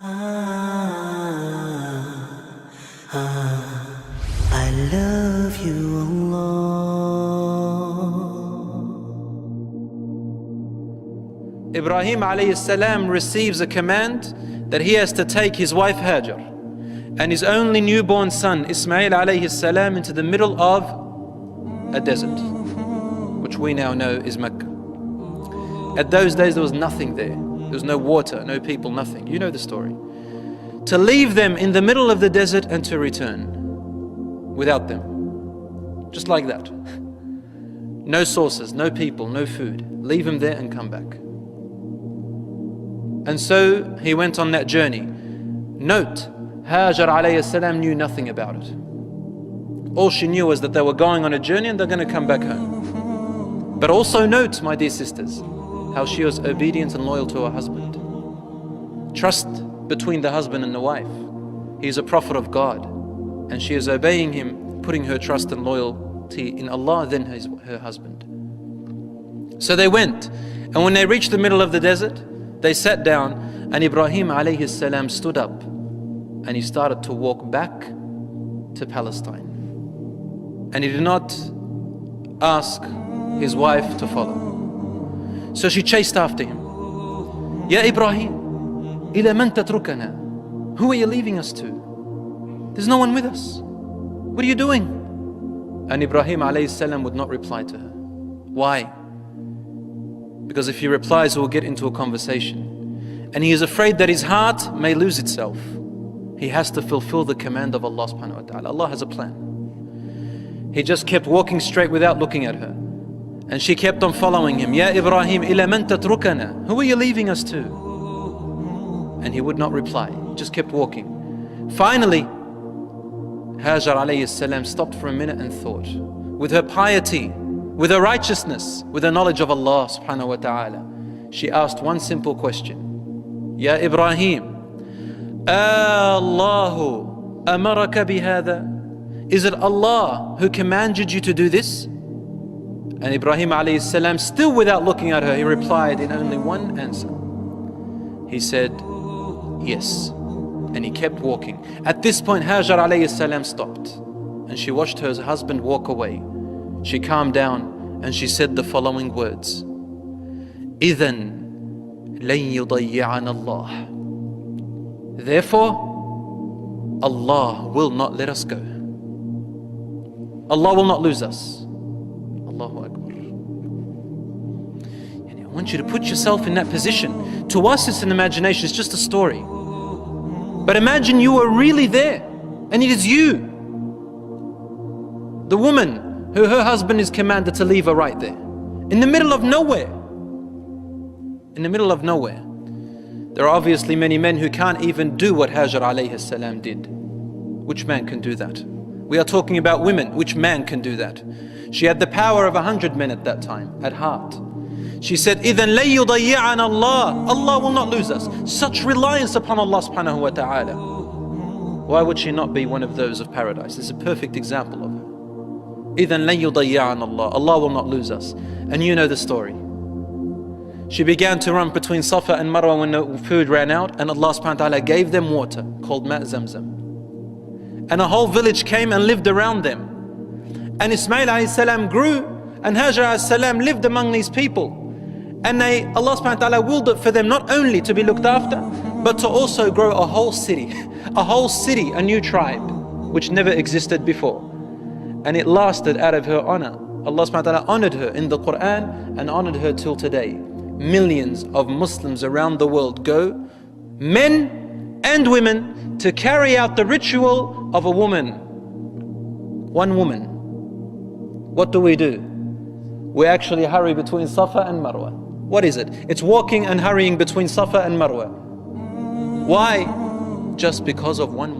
I love you, Allah. Ibrahim alayhi salam receives a command that he has to take his wife Hajar and his only newborn son Ismail alayhi salam into the middle of a desert, which we now know is Mecca. At those days there was nothing there. There was no water, no people, nothing. You know the story. To leave them in the middle of the desert and to return without them. Just like that. No sources, no people, no food. Leave them there and come back. And so he went on that journey. Note, Hajar alayhi salam knew nothing about it. All she knew was that they were going on a journey and they're going to come back home. But also note, my dear sisters, how she was obedient and loyal to her husband. Trust between the husband and the wife. He is a prophet of God, and she is obeying him, putting her trust and loyalty in Allah, then her husband. So they went, and when they reached the middle of the desert, they sat down, and Ibrahim alayhi salam stood up, and he started to walk back to Palestine. And he did not ask his wife to follow. So she chased after him. Ya Ibrahim, ila man tatrukana? Who are you leaving us to? There's no one with us. What are you doing? And Ibrahim alayhi salam would not reply to her. Why? Because if he replies, we'll get into a conversation. And he is afraid that his heart may lose itself. He has to fulfill the command of Allah subhanahu wa ta'ala. Allah has a plan. He just kept walking straight without looking at her. And she kept on following him. Ya Ibrahim, ila man tatrukana? Who are you leaving us to? And he would not reply, just kept walking. Finally, Hajar alayhi salam stopped for a minute and thought. With her piety, with her righteousness, with her knowledge of Allah subhanahu wa ta'ala, she asked one simple question. Ya Ibrahim, Allahu amaraka bihada? Is it Allah who commanded you to do this? And Ibrahim alayhi salam, still without looking at her, he replied in only one answer. He said, yes. And he kept walking. At this point, Hajar alayhi salam stopped. And she watched her husband walk away. She calmed down and she said the following words. إِذَنْ لَنْ يُضَيِّعَنَ اللَّهُ. Therefore, Allah will not let us go. Allah will not lose us. Allahu Akbar. I want you to put yourself in that position. To us it's an imagination, it's just a story. But imagine you are really there, and it is you, the woman who her husband is commanded to leave her right there, in the middle of nowhere. In the middle of nowhere. There are obviously many men who can't even do what Hajar alayhi salam did. Which man can do that? We are talking about women. Which man can do that? She had the power of 100 men at that time, at heart. She said, إِذَنْ لَنْ يُضَيِّعَنَ اللَّهُ. Allah will not lose us. Such reliance upon Allah subhanahu wa ta'ala. Why would she not be one of those of paradise? This is a perfect example of her. إِذَنْ لَنْ يُضَيِّعَنَ اللَّهُ. Allah will not lose us. And you know the story. She began to run between Safa and Marwa when the food ran out, and Allah subhanahu wa ta'ala gave them water called Ma' Zamzam. And a whole village came and lived around them. And Ismail alayhi salam grew, and Hajar alayhi salam lived among these people. And Allah subhanahu wa ta'ala willed it for them not only to be looked after, but to also grow a whole city, a new tribe, which never existed before. And it lasted out of her honor. Allah subhanahu wa ta'ala honored her in the Quran and honored her till today. Millions of Muslims around the world go, men and women, to carry out the ritual of a woman. One woman. What do? We actually hurry between Safa and Marwa. What is it? It's walking and hurrying between Safa and Marwa. Why? Just because of one woman.